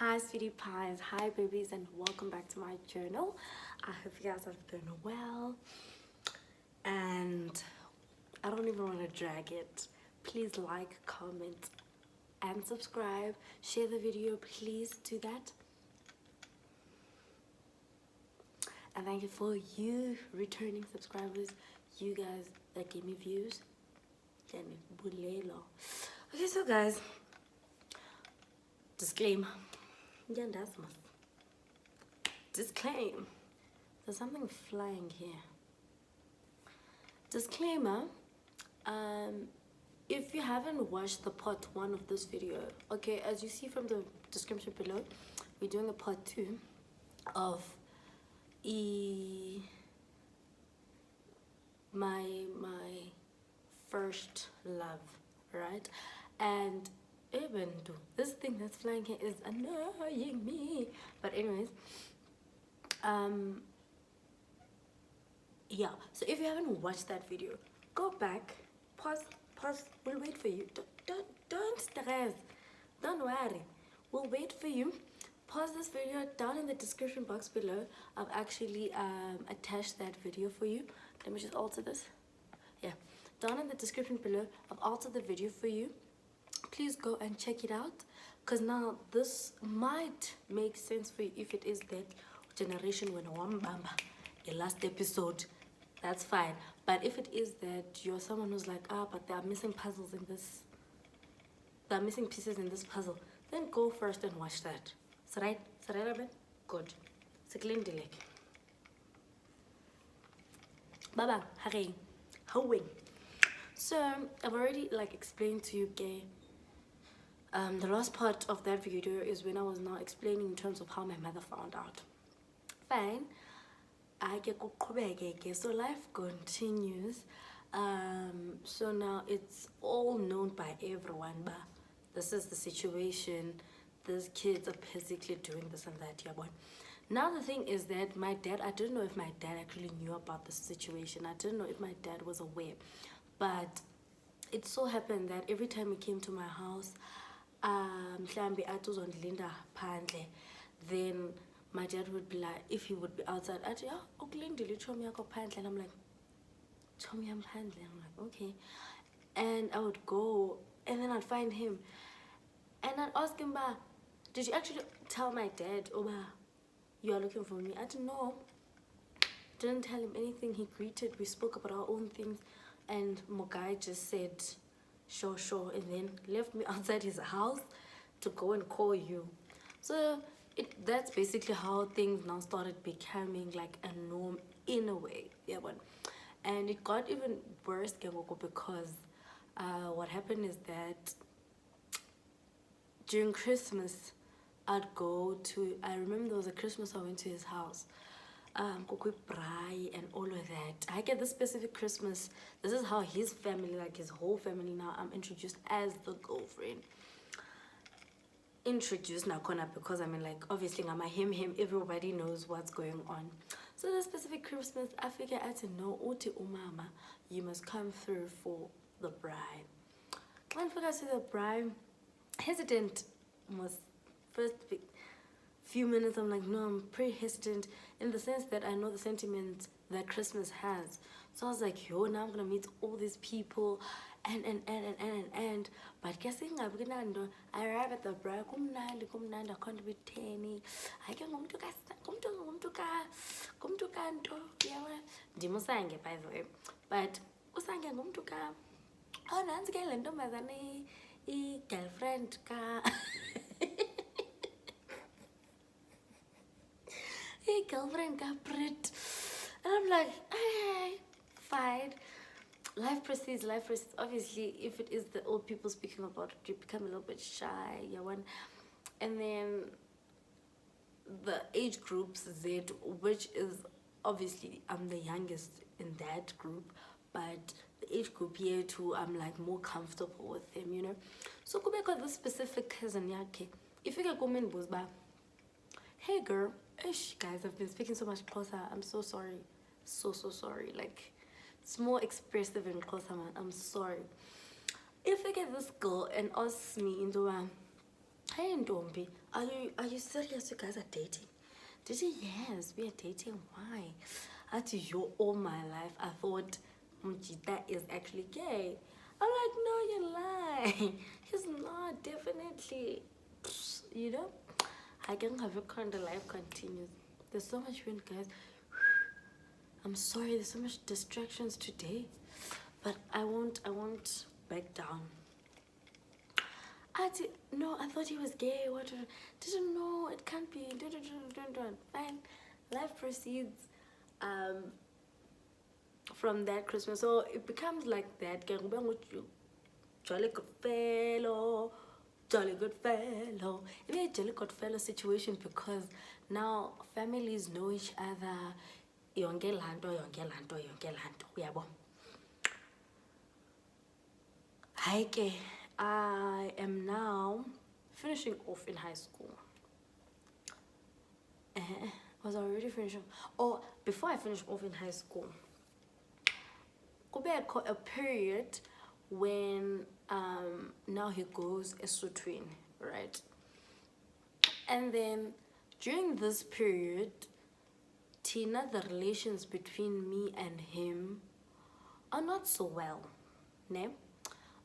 Hi sweetie pies, hi babies, and welcome back to my journal. I hope you guys are doing well, and I don't even want to drag it. Please like, comment, and subscribe. Share the video, please do that. And thank you for you returning subscribers, you guys that gave me views. Okay, so guys, disclaimer. Disclaim. There's something flying here. Disclaimer. If you haven't watched the part 1 of this video, okay, as you see from the description below, we're doing a part 2 of my first love, right? And even this thing that's flying here is annoying me. But anyways, yeah, so if you haven't watched that video, go back, pause, we'll wait for you. Don't stress, don't worry, we'll wait for you. Pause this video. Down in the description box below, I've actually attached that video for you. Let me just alter this. Yeah, down in the description below, I've altered the video for you. Please go and check it out, because now this might make sense for you if it is that generation when Wambamba, the last episode, that's fine. But if it is that you're someone who's like, but there are missing puzzles in this, there are missing pieces in this puzzle, then go first and watch that. So right, good. Baba, hurry, howing. So I've already explained to you, gay. The last part of that video is when I was now explaining in terms of how my mother found out. Fine. So life continues. So now it's all known by everyone, but this is the situation. These kids are physically doing this and that. Yeah, boy. Now the thing is that my dad, I don't know if my dad actually knew about the situation. I don't know if my dad was aware, but it so happened that every time he came to my house, then my dad would be like, if he would be outside, and I'm like, I'm like, okay. And I would go, and then I'd find him, and I'd ask him, did you actually tell my dad, you are looking for me? I didn't know. Didn't tell him anything. He greeted, we spoke about our own things, and Mogai just said, sure, and then left me outside his house to go and call you. So that's basically how things now started becoming like a norm in a way. Yeah, but and it got even worse because what happened is that during Christmas, I remember there was a Christmas I went to his house, and all of that. I get this specific Christmas, this is how his family, his whole family now, I'm introduced as the girlfriend. Introduced now because obviously I'm a him, everybody knows what's going on. So this specific Christmas, I figure I said, no, Uti Umama, you must come through for the bride. When I forgot to the bride, hesitant was first few minutes. I'm like, no, I'm pretty hesitant in the sense that I know the sentiment that Christmas has. So I was like, yo, now I'm gonna meet all these people and but guessing I arrive at the bride, I can't be tiny. I can come to kanto, Dimusange, by the way. But usange ngumtuka. Oh, nansi ke lento mazane I girlfriend ka. Hey, girlfriend ka Brit. And I'm like, hey, fine. Life proceeds. Obviously, if it is the old people speaking about it, you become a little bit shy. And then the age group Z, which is obviously I'm the youngest in that group, but the age group here too, I'm more comfortable with them, So go back on this specific cousin yake. If you get woman was back, hey girl, guys, I've been speaking so much closer. I'm so sorry. So sorry. It's more expressive and closer, man. I'm sorry. If I get this girl and ask me into Hey Ndombi, are you serious? You guys are dating? Did he? Yes, we are dating. Why? After you all my life, I thought Mujita is actually gay. I'm like, no, you're lying. He's not, definitely. You know? I can have a kind of life continues. There's so much wind, guys. I'm sorry, there's so much distractions today. But I won't back down. No, I thought he was gay. What? Didn't know. It can't be. Fine. Life proceeds. From that Christmas, so it becomes like that. Jolly good fellow, jolly good fellow. It be a jolly good fellow situation because now families know each other. Yonke lanto. Uyabo. Hi, I am now finishing off in high school. Was I already finishing? Oh, before I finish off in high school, a period when now he goes Eswatini, right? And then during this period, Tina, the relations between me and him are not so well, ne?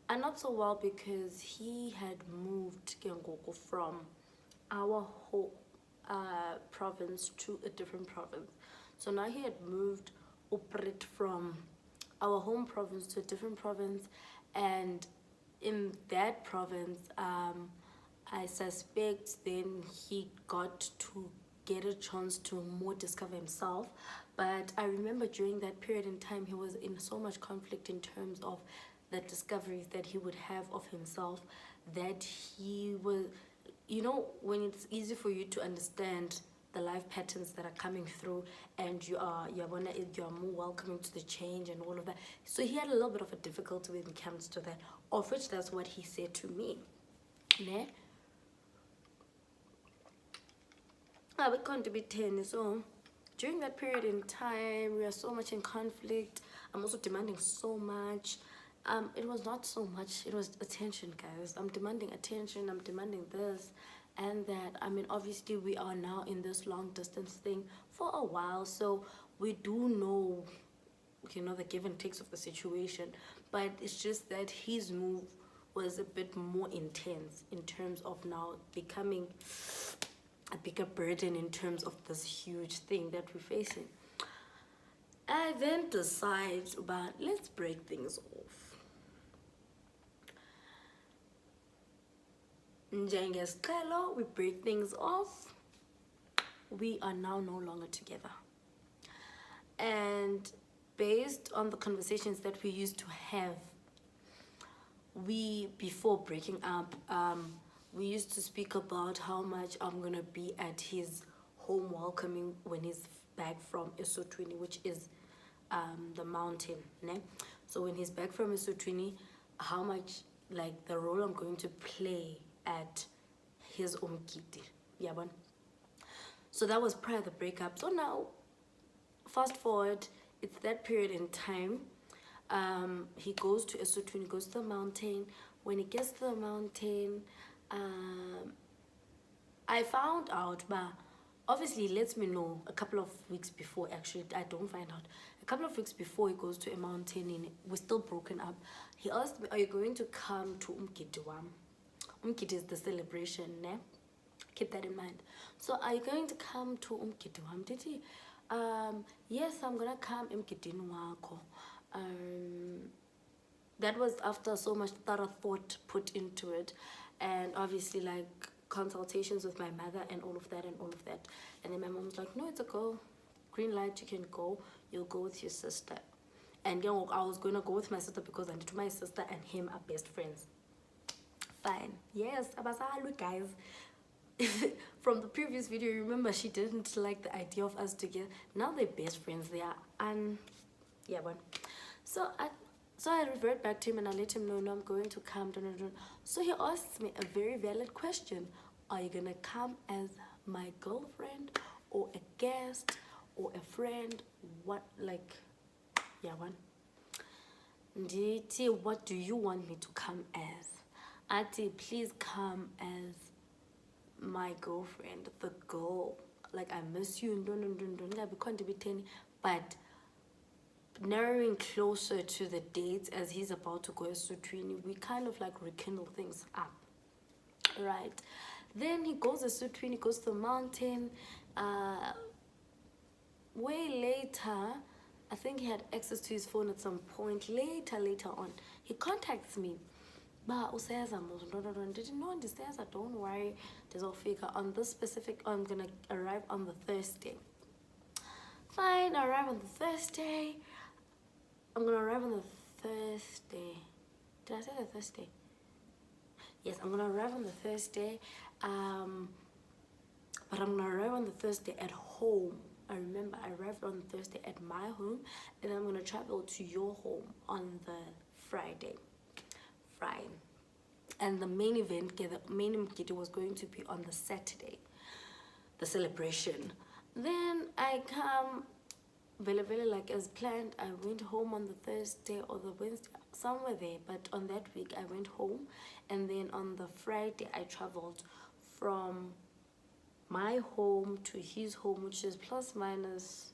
Are not so well because he had moved from our whole province to a different province. So now he had moved operate from our home province to a different province, and in that province I suspect then he got to get a chance to more discover himself. But I remember during that period in time he was in so much conflict in terms of the discoveries that he would have of himself, that he was, you know, when it's easy for you to understand the life patterns that are coming through, and you're more welcoming to the change and all of that. So he had a little bit of a difficulty when it comes to that, of which that's what he said to me. Ne? We're going to be 10, so during that period in time we are so much in conflict. I'm also demanding so much. It was not so much, it was attention, guys. I'm demanding attention, I'm demanding this and that. I mean, obviously we are now in this long distance thing for a while, so we do know, you know, the give and takes of the situation. But it's just that his move was a bit more intense in terms of now becoming a bigger burden in terms of this huge thing that we're facing. I then decide about, let's break things off. We break things off. We are now no longer together. And based on the conversations that we used to have, before breaking up, we used to speak about how much I'm gonna be at his home welcoming when he's back from Eswatini, which is the mountain, ne? So when he's back from Eswatini, how much, like, the role I'm going to play at his Umgidi. Yeah, man. So that was prior to the breakup. So now, fast forward, it's that period in time. He goes to Eswatini, goes to the mountain. When he gets to the mountain, I found out, but obviously he lets me know a couple of weeks before. Actually, I don't find out. A couple of weeks before he goes to a mountain, and we're still broken up. He asked me, are you going to come to Umgidi wam? Umgidi is the celebration, ne? Keep that in mind. So, are you going to come to Umgidi wam? Did he? Yes, I'm gonna come Umgidi wako. That was after so much thought put into it, and obviously like consultations with my mother and all of that. And then my mom was like, no, it's a go, green light, you can go. You'll go with your sister. And you know, I was gonna go with my sister because I knew my sister and him are best friends. Fine. Yes, abasalu, guys. From the previous video, remember she didn't like the idea of us together. Now they're best friends. They are yeah, but so I revert back to him and I let him know, no, I'm going to come. So he asks me a very valid question. Are you gonna come as my girlfriend or a guest or a friend? What, like, yeah, one. Nditi, what do you want me to come as? Ati, please come as my girlfriend, the girl, like, I miss you, but narrowing closer to the dates as he's about to go esutwini, we kind of like rekindle things up, right? Then he goes esutwini, goes to the mountain. Way later, I think he had access to his phone at some point. Later on, he contacts me. Ba useza no, didn't know this says, don't worry, there's all figure on this specific. I'm gonna arrive on the Thursday. Fine, I arrive on the Thursday. I'm gonna arrive on the Thursday. Did I say the Thursday? Yes, I'm gonna arrive on the Thursday. But I'm gonna arrive on the Thursday at home. I remember I arrived on Thursday at my home, and I'm gonna travel to your home on the Friday. Fine. And the main event, the main Umgidi was going to be on the Saturday, the celebration. Then I come very like as planned. I went home on the Thursday or the Wednesday, somewhere there, but on that week I went home, and then on the Friday I traveled from my home to his home, which is plus minus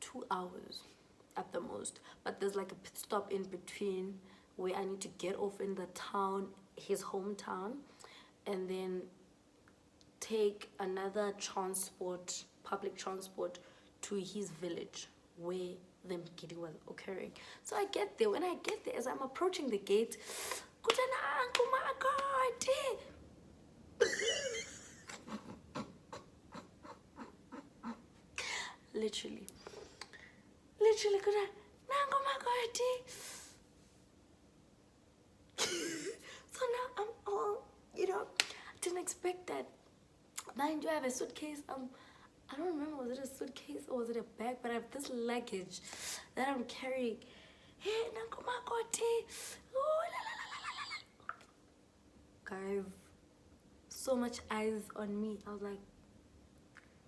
2 hours at the most, but there's like a pit stop in between where I need to get off in the town, his hometown, and then take another transport, public transport, to his village where the Umgidi was occurring. So I get there. When I get there, as I'm approaching the gate, literally, so now I'm all, I didn't expect that. Mind you, I have a suitcase. I don't remember, was it a suitcase or was it a bag? But I have this luggage that I'm carrying. Hey, guys, so much eyes on me. I was like,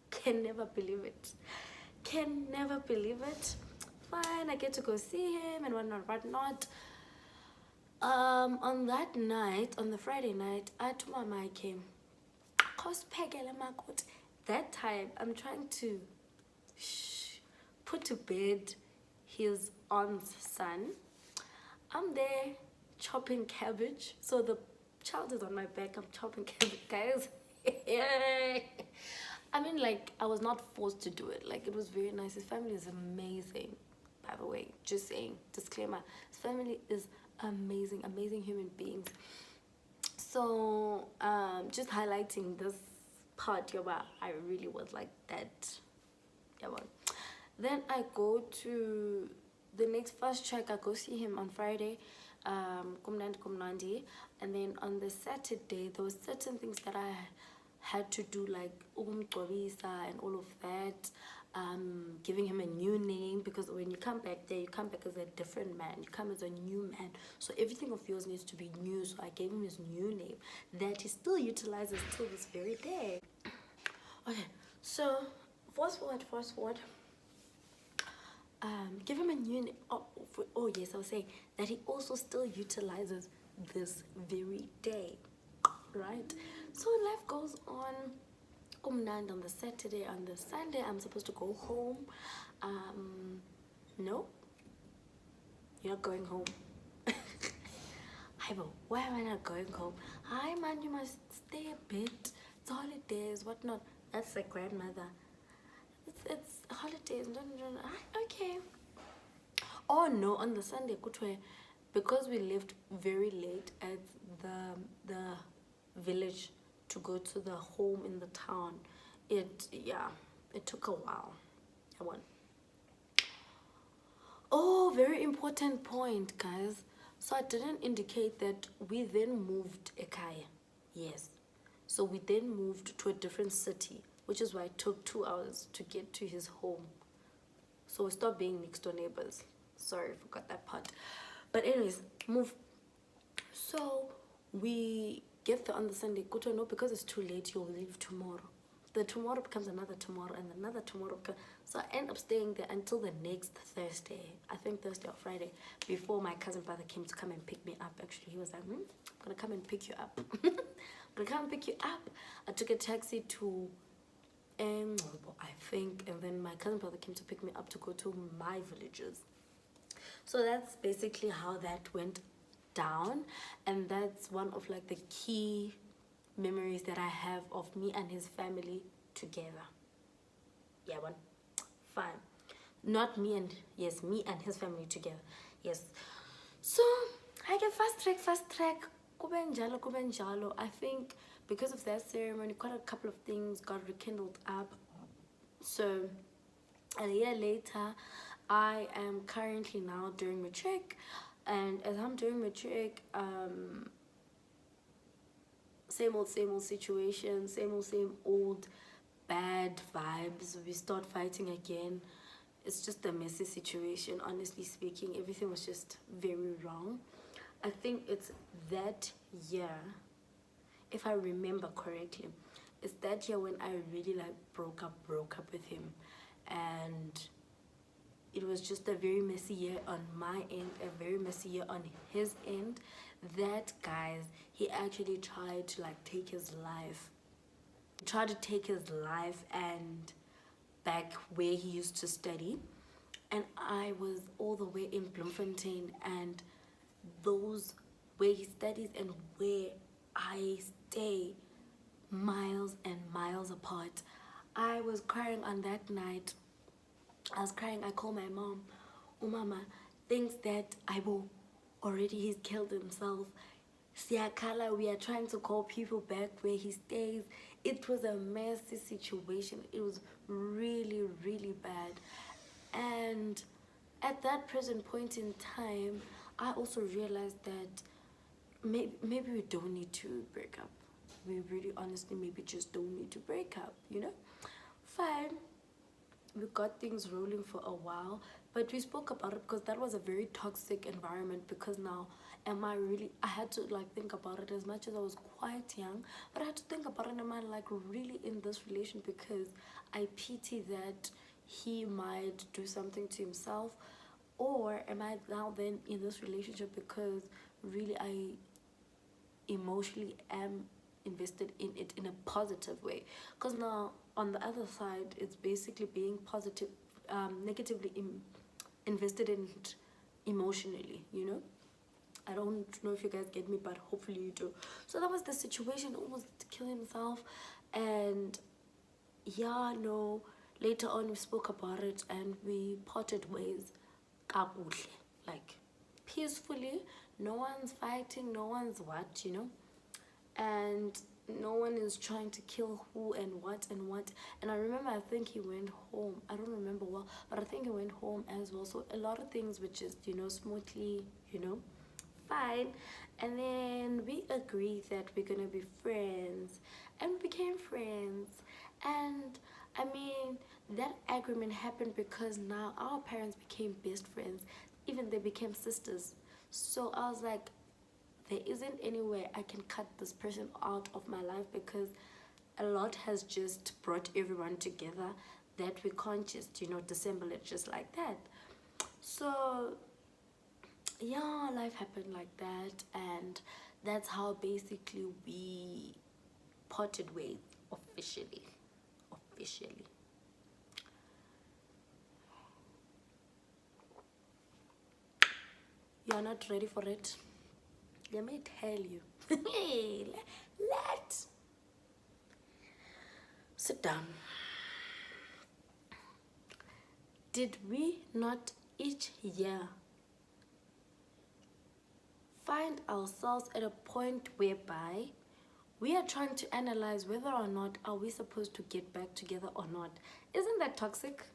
can never believe it. Can never believe it. Fine, I get to go see him and whatnot. On that night, on the Friday night, I told my mom came. That time, I'm trying to put to bed his aunt's son. I'm there chopping cabbage. So the child is on my back. I'm chopping cabbage, guys. I mean, like, I was not forced to do it. Like, it was very nice. His family is amazing, by the way. Just saying, disclaimer. His family is amazing, amazing human beings. So, just highlighting this part, I really was like that. Then I go to the next first track. I go see him on Friday, Kumnandi, and then on the Saturday there was certain things that I had to do, like and all of that. Giving him a new name, because when you come back there, you come back as a different man. You come as a new man, so everything of yours needs to be new. So I gave him his new name that he still utilizes till this very day. Okay, so fast forward. Give him a new name. Oh yes, I was saying that he also still utilizes this very day, right? So life goes on. Kumnand on the Saturday. On the Sunday, I'm supposed to go home. No, you're not going home. Hi, bro, why am I not going home? Hi, man, you must stay a bit. It's holidays, whatnot. That's the grandmother. It's holidays. Okay. Oh no, on the Sunday, because we left very late at the village to go to the home in the town, it took a while. Oh, very important point, guys. So I didn't indicate that we then moved Ekaya. Yes, so we then moved to a different city, which is why it took 2 hours to get to his home. So we stopped being next door neighbors. Sorry, forgot that part. But anyways, move. So we get there on the Sunday. No, because it's too late, you'll leave tomorrow. the tomorrow becomes another tomorrow, and another tomorrow so I end up staying there until the next Thursday, I think Thursday or Friday, before my cousin brother came to come and pick me up. Actually, he was like, I'm gonna come and pick you up. I'm gonna come and pick you up. I took a taxi to I think, and then my cousin brother came to pick me up to go to my villages. So that's basically how that went down, and that's one of like the key memories that I have of me and his family together. Yeah, one. Fine. Not me and, yes, me and his family together. Yes. So I get fast track. Kubenjalo. I think because of that ceremony, quite a couple of things got rekindled up. So a year later, I am currently now doing matric, and as I'm doing matric, same old situation, same old bad vibes. We start fighting again. It's just a messy situation, honestly speaking. Everything was just very wrong. I think it's that year, if I remember correctly, it's that year when I really like broke up with him, and it was just a very messy year on my end, a very messy year on his end. That, guys, he actually tried to like take his life. Tried to take his life, and back where he used to study, and I was all the way in Bloemfontein, and those where he studies and where I stay, miles and miles apart. I was crying on that night. I was crying. I called my mom. Oh, mama thinks that he's killed himself. Siakala, we are trying to call people back where he stays. It was a messy situation. It was really, really bad. And at that present point in time, I also realized that maybe we don't need to break up. We really honestly maybe just don't need to break up, you know? Fine. We got things rolling for a while, but we spoke about it because that was a very toxic environment. Because now, I had to like think about it. As much as I was quite young, but I had to think about it, am I like really in this relation because I pity that he might do something to himself, or am I now then in this relationship because really I emotionally am invested in it in a positive way? Because now on the other side, it's basically being positive, negatively invested in it emotionally, you know? I don't know if you guys get me, but hopefully you do. So that was the situation. Almost to kill himself. And yeah, no, later on we spoke about it and we parted ways kakuhle, like peacefully. No one's fighting, no one's what, you know? And no one is trying to kill who and what. And I remember, I think he went home. I don't remember well, but I think he went home as well. So a lot of things were just, you know, smoothly, you know, fine. And then we agreed that we're gonna be friends, and we became friends. And I mean, that agreement happened because now our parents became best friends. Even they became sisters. So I was like, there isn't any way I can cut this person out of my life, because a lot has just brought everyone together that we can't just, you know, dissemble it just like that. So yeah, life happened like that, and that's how basically we parted ways officially. You're not ready for it? Let me tell you. Let's sit down. Did we not each year find ourselves at a point whereby we are trying to analyze whether or not are we supposed to get back together or not? Isn't that toxic?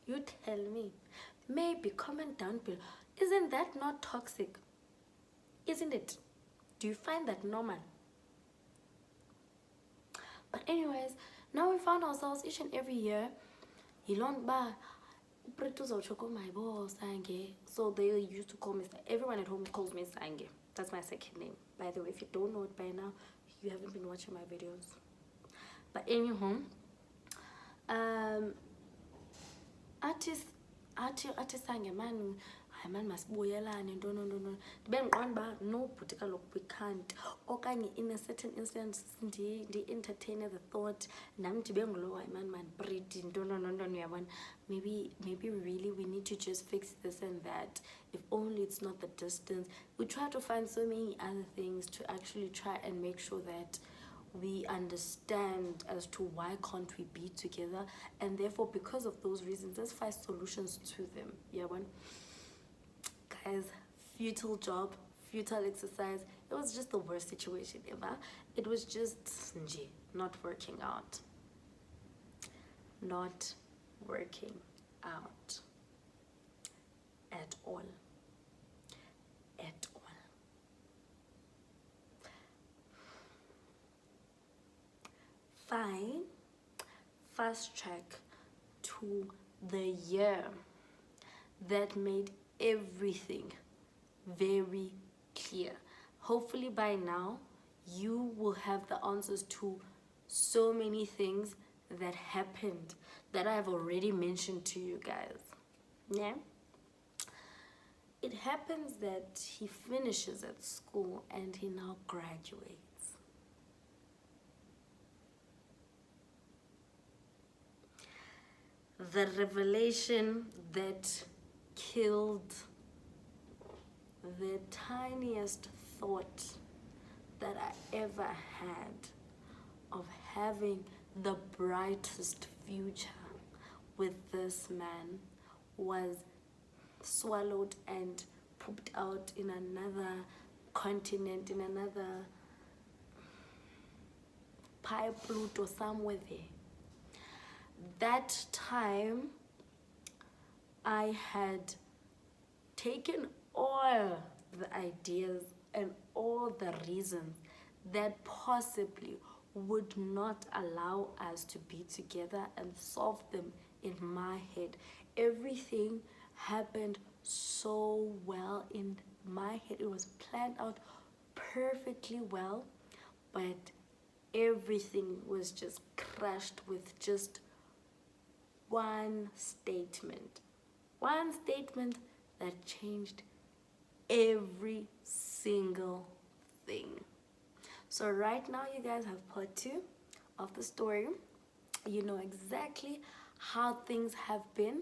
You tell me. Maybe comment down below. Isn't that not toxic? Isn't it? Do you find that normal? But anyways, now we found ourselves each and every year. So they used to call me, everyone at home calls me Sange. That's my second name. By the way, if you don't know it by now, you haven't been watching my videos. But anyhow, athi sangemani hayi mani masibuyelane ntoni ndibe ndiqonda uba no bhuti kaloku we can't, okanye in a certain instance ndi-entertaine the thought nam ndibe ngulo hayi mani mandipridi ntoni uyabona. Maybe really we need to just fix this and that. If only it's not the distance. We try to find so many other things to actually try and make sure that we understand as to why can't we be together, and therefore because of those reasons let's find solutions to them. Yeah, one guys, futile job, futile exercise. It was just the worst situation ever. It was just not working out, not working out at all, at all. Fine, fast track to the year that made everything very clear. Hopefully by now you will have the answers to so many things that happened that I have already mentioned to you guys. Yeah, it happens that he finishes at school and he now graduates. The revelation that killed the tiniest thought that I ever had of having the brightest future with this man was swallowed and pooped out in another continent, in another pipe route or somewhere there. That time I had taken all the ideas and all the reasons that possibly would not allow us to be together and solve them in my head. Everything happened so well in my head. It was planned out perfectly well, but everything was just crushed with just one statement that changed every single thing. So right now you guys have part 2 of the story. You know exactly how things have been.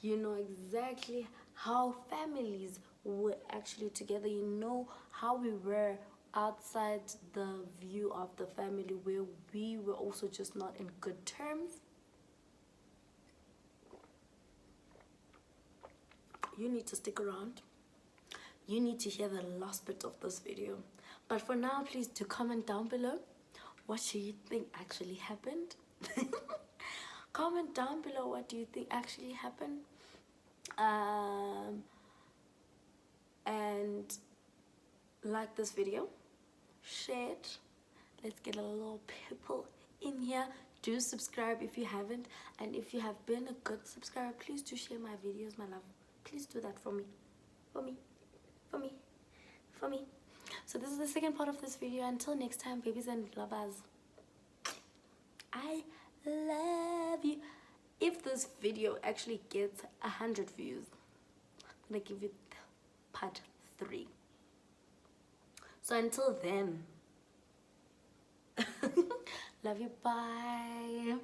You know exactly how families were actually together. You know how we were outside the view of the family, where we were also just not in good terms. You need to stick around. You need to hear the last bit of this video. But for now, please do comment down below. What do you think actually happened? Comment down below, what do you think actually happened? And like this video, share it. Let's get a little people in here. Do subscribe if you haven't, and if you have been a good subscriber, please do share my videos, my love. Please do that for me, for me, for me, for me. So this is the second part of this video. Until next time, babies and lovers, I love you. If this video actually gets 100 views, I'm gonna give it part 3. So until then, love you, bye.